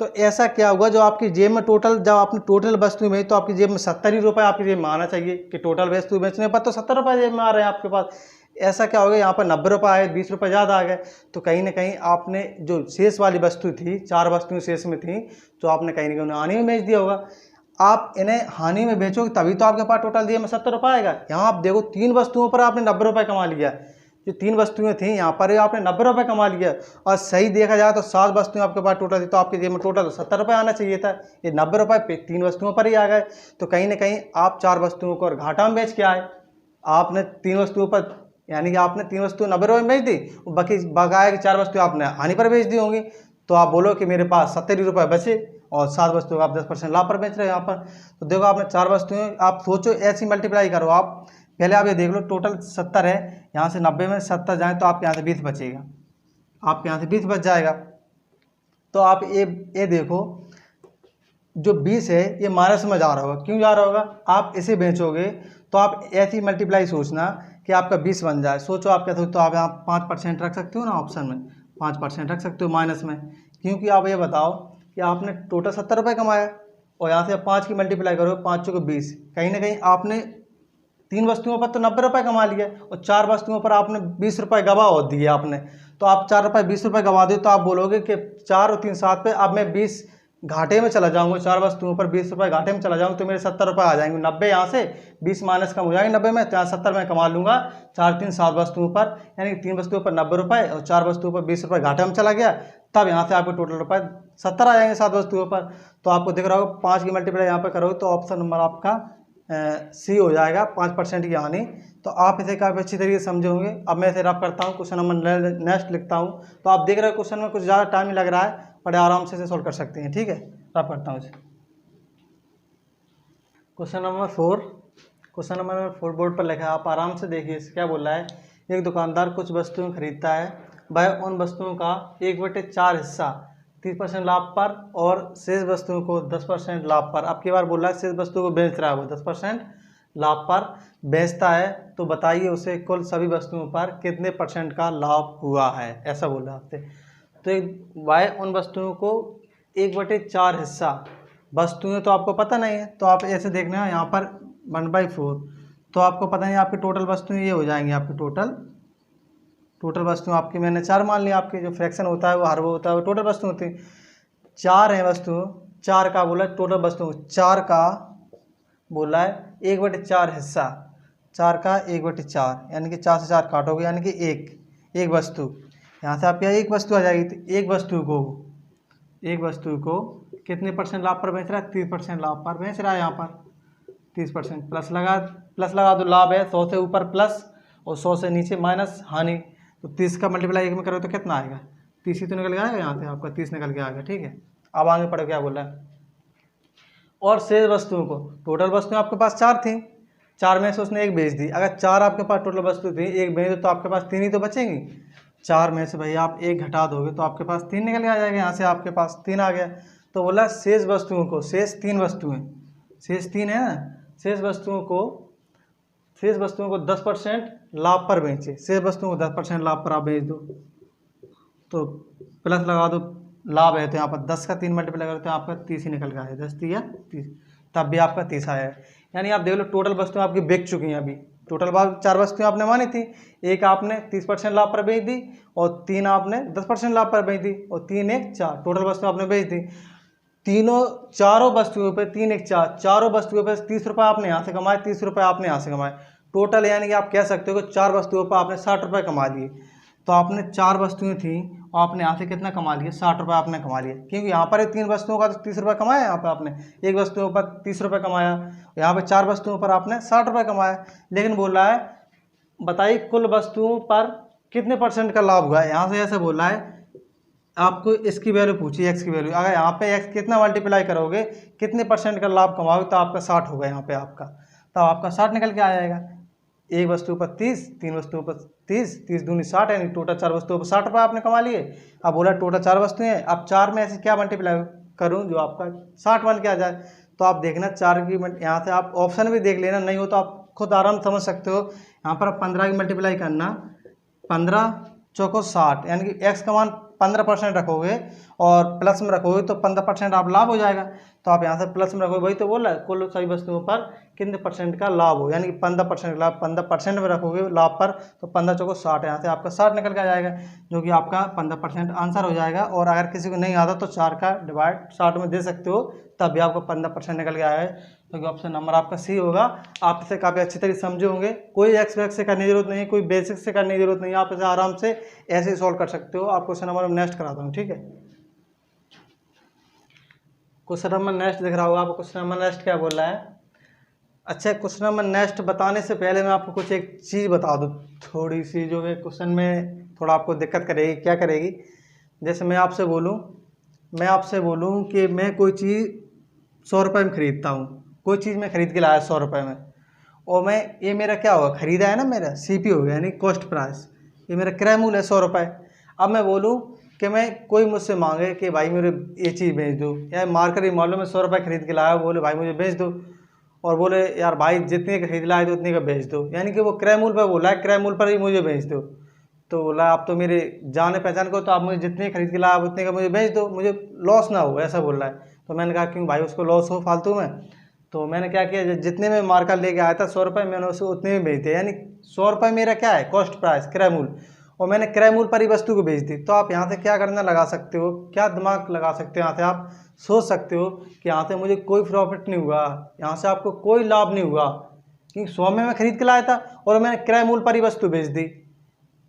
तो ऐसा क्या होगा, जो आपकी जेब में टोटल, जब आपने टोटल वस्तुएं बेची तो आपकी जेब में 70 ही रुपये आपकी जेब में आना चाहिए, कि टोटल वस्तु बेचने पर तो 70 रुपये जेब में आ रहे हैं आपके पास। ऐसा क्या हो गया, यहाँ पर 90 रुपये आए, 20 रुपये ज़्यादा आ गए। तो कहीं ना कहीं आपने जो शेष वाली वस्तु थी, 4 वस्तुएं शेष में थी, तो आपने कहीं ना कहीं हानि में बेच दिया होगा। आप इन्हें हानि में बेचोगे तभी तो आपके पास टोटल दिए में 70 रुपये आएगा। यहाँ आप देखो 3 वस्तुओं पर आपने 90 रुपये कमा लिया, जो 3 वस्तुएं थी यहाँ पर आपने 90 रुपये कमा लिया। और सही देखा जाए तो 7 वस्तुएं आपके पास टोटल थी, तो आपके जेब में टोटल 70 रुपये आना चाहिए था, ये 90 रुपये 3 वस्तुओं पर ही आ गए। तो कहीं ना कहीं आप 4 वस्तुओं को और घाटा में बेच के आए। आपने 3 वस्तुओं पर, यानी कि आपने 3 वस्तु 90 रुपये में बेच दी, बाकी बकाया की 4 वस्तुएं आपने हानि पर बेच दी होंगी। तो आप बोलो कि मेरे पास 70 रुपये बचे और 7 वस्तुओं आप 10% लाभ पर बेच रहे हो यहाँ पर। तो देखो आपने 4 वस्तुएं, आप सोचो ऐसी मल्टीप्लाई करो। आप पहले आप ये देख लो, टोटल 70 है, यहाँ से 90 में 70 जाए तो आपके यहाँ से 20 बचेगा, आपके यहाँ से 20 बच जाएगा। तो आप ये देखो, जो 20 है ये माइनस में जा रहा होगा। क्यों जा रहा होगा, आप इसे बेचोगे तो आप ऐसी मल्टीप्लाई सोचना कि आपका 20 बन जाए। सोचो आप क्या, तो आप यहाँ 5% रख सकते हो ना, ऑप्शन में 5% रख सकते हो माइनस में। क्योंकि आप ये बताओ कि आपने टोटल 70 रुपये कमाया और यहाँ से आप 5 की मल्टीप्लाई करो, 5 को 20, कहीं ना कहीं आपने 3 वस्तुओं पर तो 90 रुपये कमा लिया और 4 वस्तुओं पर आपने 20 रुपये गवा और दिए आपने। तो आप 4 रुपये 20 रुपये गवा दो तो आप बोलोगे कि 4 और 3 7 पे अब मैं 20 घाटे में चला जाऊंगा, 4 वस्तुओं पर 20 रुपये घाटे में चला जाऊंगा तो मेरे 70 रुपये आ जाएंगे। 90 यहाँ से 20 माइनस कम हो जाएंगे 90 में, तो यहाँ 70 में कमा लूँगा 4 3 7 वस्तुओं पर, यानी 3 वस्तुओं पर 90 रुपये और 4 वस्तुओं पर 20 रुपये घाटे में चला गया। तब यहाँ से आपको टोटल रुपये 70 आ जाएंगे 7 वस्तुओं पर। तो आपको दिख रहा होगा 5 की मल्टीप्लाई यहाँ पर करोगे तो ऑप्शन नंबर आपका सी हो जाएगा, 5% की हानि। तो आप इसे काफ़ी अच्छी तरीके से समझे होंगे। अब मैं इसे रब करता हूँ, क्वेश्चन नंबर नेक्स्ट लिखता हूँ। तो आप देख रहे हो क्वेश्चन में कुछ ज़्यादा टाइम ही लग रहा है, बड़े आराम से इसे सॉल्व कर सकते हैं। ठीक है, रब करता हूँ इसे। क्वेश्चन नंबर 4 बोर्ड पर लिखा है, आप आराम से देखिए इसे क्या बोल रहा है। एक दुकानदार कुछ वस्तुएं खरीदता है, वह उन वस्तुओं का 1/4 हिस्सा 30% लाभ पर और शेष वस्तुओं को 10% लाभ पर, अब की बार बोल रहा है शेष वस्तुओं को बेच रहा है, वो 10% लाभ पर बेचता है। तो बताइए उसे कुल सभी वस्तुओं पर कितने % का लाभ हुआ है, ऐसा बोल रहा है आपसे। तो एक बाय उन वस्तुओं को 1/4 हिस्सा, वस्तुएं तो आपको पता नहीं है, तो आप ऐसे देखना है यहाँ पर 1/4, तो आपको पता नहीं आपकी टोटल वस्तुएं ये हो जाएंगी, आपकी टोटल वस्तु आपकी मैंने 4 मान लिया, आपकी जो फ्रैक्शन होता है वो हर वो होता है वो टोटल वस्तु होती है। 4 है वस्तु, 4 का बोला टोटल वस्तु, 4 का बोला है 1/4 हिस्सा, 4 का 1/4 यानी कि 4 से 4 काटोगे यानी कि एक वस्तु, यहाँ से आपके एक वस्तु आ जाएगी। तो एक वस्तु को कितने % लाभ पर बेच रहा है? 30% लाभ पर बेच रहा है। यहाँ पर 30% प्लस लगा दो, लाभ है 100 से ऊपर प्लस और 100 से नीचे माइनस हानि, तो 30 का मल्टीप्लाई 1 में करो तो कितना आएगा? 30 ही तो निकल के आएगा, यहाँ से आपका 30 निकल के आएगा। ठीक है, अब आगे पढ़ो क्या बोला है। और शेष वस्तुओं को, टोटल वस्तुएं आपके पास 4 थी, 4 में से उसने एक बेच दी। अगर 4 आपके पास टोटल वस्तु थी, एक बेच दो तो आपके पास 3 ही तो बचेंगी। 4 में से भैया आप एक घटा दोगे तो आपके पास 3 निकल के आ जाएगा, यहाँ से आपके पास 3 आ गया। तो बोला शेष वस्तुओं को, शेष 3 वस्तुएं, शेष 3 है ना, शेष वस्तुओं को 10% लाभ पर बेचे, शेष वस्तुओं को 10% लाभ पर आप बेच दो, तो प्लस लगा दो, लाभ है तो यहाँ पर 10 का 3 मल्टीप्लाई करो तो आपका 30 ही निकल के आया, 10 या 30, तब भी आपका 30 आया है। यानी आप देख लो टोटल वस्तुएं आपकी बिक चुकी हैं। अभी टोटल 4 वस्तुएं आपने मानी थी, एक आपने 30% लाभ पर बेच दी और 3 आपने 10% लाभ पर बेच दी और 3 1 4 टोटल वस्तुएं आपने बेच दी। चारों वस्तुओं पे 3 1 4 चारों वस्तुओं पे 30 रुपये आपने यहाँ से कमाए, 30 रुपये आपने यहाँ से कमाए, टोटल यानी कि आप कह सकते हो कि 4 वस्तुओं पर आपने 60 रुपये कमा लिए। तो आपने 4 वस्तुएं थी और आपने यहाँ से कितना कमा लिया? 60 रुपये आपने कमा लिया, क्योंकि यहाँ पर 3 वस्तुओं का तो 30 रुपये कमाया, यहाँ पर आपने एक वस्तुओं पर 30 रुपये कमाया, यहाँ पर 4 वस्तुओं पर आपने 60 रुपये कमाया। लेकिन बोल रहा है बताइए कुल वस्तुओं पर कितने % का लाभ हुआ है। यहाँ से ऐसे बोल रहा है आपको इसकी वैल्यू पूछी, एक्स की वैल्यू, अगर यहाँ पे एक्स कितना मल्टीप्लाई करोगे, कितने % का लाभ कमाओगे, तो आपका 60 होगा यहाँ पे आपका, तो आपका 60 निकल के आ जाएगा। एक वस्तु पर 30, 3 वस्तुओं पर 30, 30 दूनी 60, यानी टोटल 4 वस्तुओं पर 60 रुपये आपने कमा लिए। अब बोला टोटल 4 वस्तुएं हैं, अब 4 में ऐसे क्या मल्टीप्लाई करूँ जो आपका 60 बन के आ जाए। तो आप देखना 4 की, यहाँ से आप ऑप्शन भी देख लेना, नहीं हो तो आप खुद आराम समझ सकते हो। यहाँ पर आप 15 की मल्टीप्लाई करना, 15 चौको 60, यानी कि एक्स का मान 15% रखोगे और प्लस में रखोगे तो 15% आप लाभ हो जाएगा। तो आप यहाँ से प्लस में रखोगे, वही तो बोल रहा है कुल सभी वस्तुओं पर कितने % का लाभ हो, यानी कि 15% लाभ, 15% में रखोगे लाभ पर तो 15 चौको 60, यहाँ से आपका 60 निकल के आ जाएगा, जो कि आपका 15% आंसर हो जाएगा। और अगर किसी को नहीं आता तो 4 का डिवाइड 60 में दे सकते हो, तब भी आपको 15% निकल के आया है, क्योंकि ऑप्शन नंबर आपका सी होगा। आप इसे काफ़ी अच्छी तरीके से समझे होंगे, कोई एक्स से करने की जरूरत नहीं है, कोई बेसिक से करने की जरूरत नहीं है, आप इसे आराम से ऐसे ही सॉल्व कर सकते हो। आप क्वेश्चन नंबर नेक्स्ट कराता हूँ, ठीक है। क्वेश्चन नंबर नेक्स्ट दिख रहा होगा आपको, क्वेश्चन नंबर नेक्स्ट क्या बोल रहा है। अच्छा, क्वेश्चन नंबर नेक्स्ट बताने से पहले मैं आपको कुछ एक चीज़ बता दूँ थोड़ी सी, जो कि क्वेश्चन में थोड़ा आपको दिक्कत करेगी। क्या करेगी? जैसे मैं आपसे बोलूँ कि मैं कोई चीज़ 100 रुपये में ख़रीदता हूँ, कोई चीज़ मैं ख़रीद के लाया 100 रुपये में, और मैं ये मेरा क्या होगा, ख़रीदा है ना, मेरा CP हो गया, यानी कॉस्ट प्राइस, ये मेरा क्रय मूल्य है 100 रुपये। अब मैं बोलूँ कि मैं कोई मुझसे मांगे कि भाई मेरे ये चीज़ बेच दो, या मार्केट ही मान लो मैं 100 रुपये खरीद के लाया, बोले भाई मुझे बेच दो, और बोले यार भाई जितने का खरीद लाए तो उतने का बेच दो, यानी कि वो क्रय मूल्य पर बोला है, क्रय मूल्य पर ही मुझे बेच दो। तो बोला आप तो मेरे जाने पहचान को, तो आप मुझे जितने खरीद के लाए उतने का मुझे बेच दो, मुझे लॉस ना हो, ऐसा बोल रहा है। तो मैंने कहा क्यों भाई उसको लॉस हो फालतू में। तो मैंने क्या किया, जितने में मार्केट लेके आया था 100 रुपये, मैंने उसे उतने में बेच दिया, यानी 100 रुपये मेरा क्या है, कॉस्ट प्राइस, क्रय मूल्य, और मैंने क्रय मूल्य पर ही वस्तु को बेच दी। तो आप यहाँ से क्या करना लगा सकते हो, क्या दिमाग लगा सकते हो, यहाँ से आप सोच सकते हो कि यहाँ से मुझे कोई प्रॉफिट नहीं हुआ, यहाँ से आपको कोई लाभ नहीं हुआ, क्योंकि 100 में मैं खरीद के लाया था और मैंने क्रय मूल्य पर ही वस्तु बेच दी।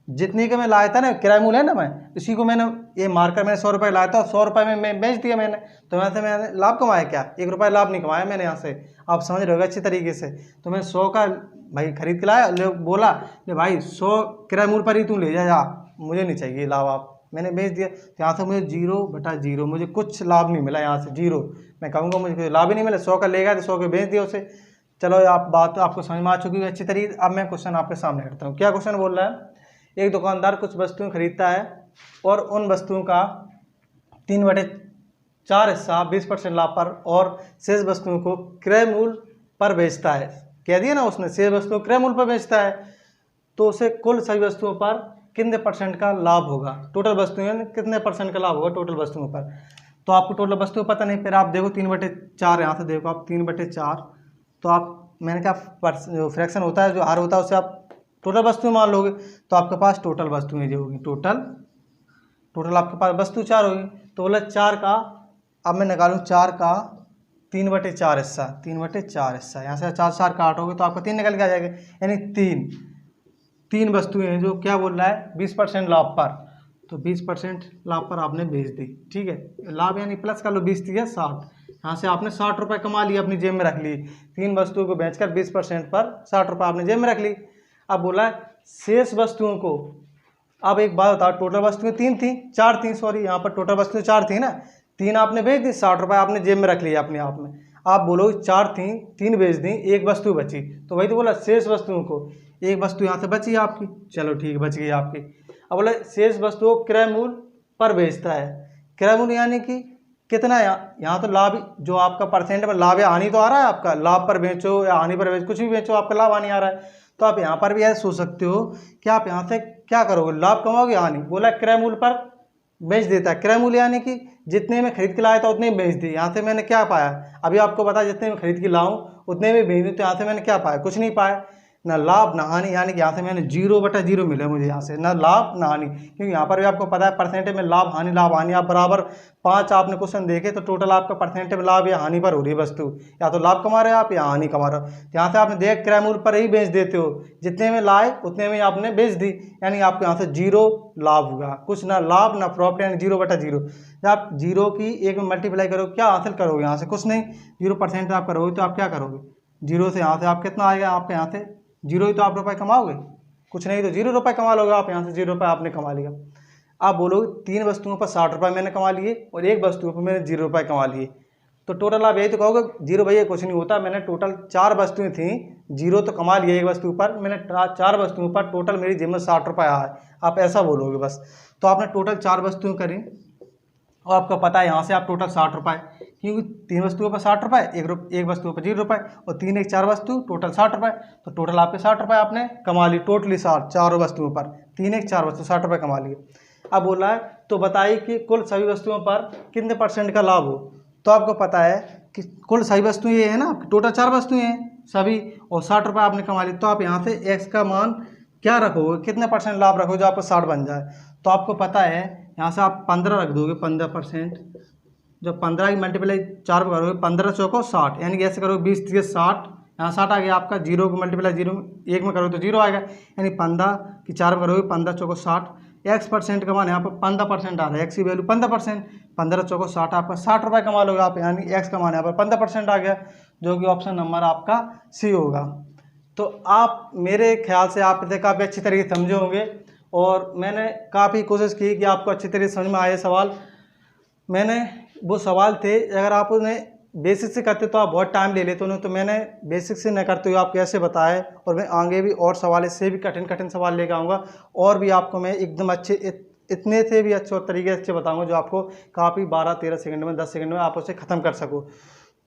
जितने का मैं लाया था ना, क्रय मूल्य है ना, मैं इसी को मैंने ये मार्कर मैंने 100 रुपये लाया था और 100 रुपये में मैं बेच दिया मैंने, तो यहाँ से मैंने लाभ कमाया क्या, 1 रुपये लाभ नहीं कमाया मैंने यहाँ से, आप समझ रहे हो अच्छी तरीके से। तो मैं 100 का भाई खरीद के लाया, बोला ले भाई 100 क्रय मूल्य पर ही तू ले जा, मुझे नहीं चाहिए लाभ, आप मैंने बेच दिया। तो यहाँ से मुझे 0/0, मुझे कुछ लाभ नहीं मिला, यहाँ से 0, मैं कहूँगा मुझे कोई लाभ ही नहीं मिला। 100 का ले गया तो 100 के बेच दिया उसे। चलो आप बात तो आपको समझ में आ चुकी है अच्छी तरीके। अब मैं क्वेश्चन आपके सामने करता हूँ। क्या क्वेश्चन बोल रहा है, एक दुकानदार कुछ वस्तुएं खरीदता है और उन वस्तुओं का 3/4 हिस्सा 20% लाभ पर और शेष वस्तुओं को क्रय मूल्य पर बेचता है। कह दिया ना उसने, शेष वस्तुओं क्रय मूल्य पर बेचता है, तो उसे कुल सभी वस्तुओं पर कितने परसेंट का लाभ होगा, टोटल वस्तुएं में कितने परसेंट का लाभ होगा टोटल वस्तुओं पर। तो आपको टोटल वस्तुएं पता नहीं, फिर आप देखो 3/4, यहाँ से देखो आप 3/4, तो आप मैंने कहा जो फ्रैक्शन होता है, जो आर होता है, उससे आप टोटल वस्तुएं मान लोगे, तो आपके पास टोटल वस्तुएं जो होगी, टोटल आपके पास वस्तु 4 होगी। तो बोला 4 का, अब मैं निकालूँ 4 का 3/4 हिस्सा, 3/4 हिस्सा, यहाँ से 4 काटोगे तो आपका 3 निकल के आ जाएगा, यानी तीन वस्तुएं हैं जो क्या बोल रहा है 20% लाभ पर। तो 20% लाभ पर आपने बेच दी, ठीक है, लाभ यानी प्लस कर लो, 20 × 60, यहाँ से आपने 60 रुपये कमा लिए, अपनी जेब में रख ली। 3 वस्तुओं को बेचकर 20% पर 60 रुपये आपने जेब में रख ली। अब बोला है शेष वस्तुओं को, अब एक बात बताओ, टोटल वस्तुएं 4 थी, सॉरी, यहाँ पर टोटल वस्तुएं 4 थी ना, 3 आपने बेच दी, 60 रुपये आपने जेब में रख लिया अपने आप में। आप बोलो 4 थी, 3 बेच दी, एक वस्तु बची, तो वही तो बोला शेष वस्तुओं को, एक वस्तु यहाँ से बची आपकी, चलो ठीक, बच गई आपकी। अब बोला शेष वस्तुओं को क्रय मूल्य पर बेचता है। क्रय मूल्य यानी कि कितना, यहाँ तो लाभ, जो आपका परसेंट में लाभ या हानि तो आ रहा है आपका, लाभ पर बेचो या हानि पर बेचो, कुछ भी बेचो आपका लाभ हानि आ रहा है। तो आप यहाँ पर भी ऐसे सोच सकते हो कि आप यहाँ से क्या करोगे, लाभ कमाओगे हानि। बोला क्रय मूल्य पर बेच देता है, क्रय मूल्य यानी कि जितने में खरीद के लाया था उतने में बेच दी। यहाँ से मैंने क्या पाया, अभी आपको पता है, जितने में खरीद के लाऊं उतने में बेच दूँ, तो यहाँ से मैंने क्या पाया, कुछ नहीं पाया, ना लाभ ना हानि, यानी कि यहाँ से मैंने 0/0 मिले मुझे, यहाँ से ना लाभ ना हानि। क्योंकि यहाँ पर भी आपको पता है परसेंटेज में लाभ हानि आप बराबर 5 आपने क्वेश्चन देखे, तो टोटल आपका परसेंटेज में लाभ या हानि पर हो रही है वस्तु, या तो लाभ कमा रहे हो आप या हानि कमा रहे हो। यहाँ से आपने देख क्रय मूल्य पर ही बेच देते हो, जितने में लाए उतने में आपने बेच दी, यानी आपको यहाँ से 0 लाभ हुआ, कुछ ना लाभ ना प्रॉफिट, यानी 0/0। जब आप 0 की 1 में मल्टीप्लाई करोगे, क्या हासिल करोगे, यहाँ से कुछ नहीं, 0% आप करोगे, तो आप क्या करोगे, 0 से यहाँ से आप कितना आएगा, आपके यहाँ से 0 ही तो आप रुपये कमाओगे, कुछ नहीं तो 0 रुपये कमा लोगे आप, यहाँ से 0 रुपये आपने कमा लिया। आप बोलोगे 3 वस्तुओं पर 60 रुपये मैंने कमा लिए और एक वस्तु पर मैंने 0 रुपये कमा लिए, तो टोटल आप यही तो कहोगे 0 भैया कुछ नहीं होता, मैंने टोटल 4 वस्तुएं थी, 0 तो कमा लिए एक वस्तु पर, मैंने 4 वस्तुओं पर टोटल मेरी जेब में 60 रुपये आया है, आप ऐसा बोलोगे बस। तो आपने टोटल 4 वस्तुएं करी और आपको पता है यहाँ से आप टोटल 60 रुपये, क्योंकि 3 वस्तुओं पर 60 रुपये, एक वस्तु पर 0 रुपये, और 3 1 4 वस्तु टोटल 60 रुपये, तो टोटल आपके 60 रुपये आपने कमा ली, टोटली 60, 4 वस्तुओं पर 3 1 4 वस्तु 60 रुपये कमा लिए। अब बोला है तो बताइए कि कुल सभी वस्तुओं पर कितने % का लाभ हो। तो आपको पता है कि कुल सभी वस्तुएं ये है ना, टोटल 4 वस्तुएं हैं सभी, और 60 रुपये आपने कमा ली, तो आप यहाँ से x का मान क्या रखोगे, कितने % लाभ रखोगे जो आपको 60 बन जाए। तो आपको पता है यहाँ से आप 15 रख दोगे, 15%, जब 15 की मल्टीप्लाई 4 पर करोगे, 15 चौको 60, यानी कि ऐसे करोगे 20 × 60, यहाँ 60 आ गया आपका, 0 को मल्टीप्लाई 0 1 में करोगे तो 0 आएगा, यानी 15 की 4 पर करोगे, 15 चौको 60, x% का मान यहाँ पर 15% आ रहा है, x की वैल्यू 15%, 15 चौको 60, आपका 60 रुपये कमा लोगे आप, यानी x का मान यहाँ पर 15% आ गया, जो कि ऑप्शन नंबर आपका सी होगा। तो आप मेरे ख्याल से आप इसे काफ़ी अच्छी तरीके से समझे होंगे, और मैंने काफ़ी कोशिश की कि आपको अच्छी तरीके से समझ में आए सवाल। मैंने वो सवाल थे, अगर आप उन्हें बेसिक से करते तो आप बहुत टाइम ले लेते उन्हें, तो मैंने बेसिक से न करते हुए आप कैसे बताए, और मैं आगे भी और सवाल इससे भी कठिन सवाल लेकर आऊँगा, और भी आपको मैं एकदम अच्छे, इतने से भी अच्छे और तरीके से बताऊँगा जो आपको काफ़ी 12-13 सेकंड में, 10 सेकंड में आप उसे ख़त्म कर सको।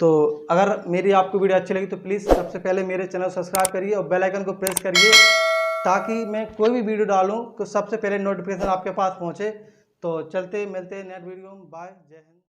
तो अगर मेरी आपको वीडियो अच्छी लगी तो प्लीज़ सबसे पहले मेरे चैनल को सब्सक्राइब करिए और बेल आइकन को प्रेस करिए, ताकि मैं कोई भी वीडियो डालूँ तो सबसे पहले नोटिफिकेशन आपके पास पहुँचे। तो चलते मिलते नेक्स्ट वीडियो में, बाय, जय हिंद।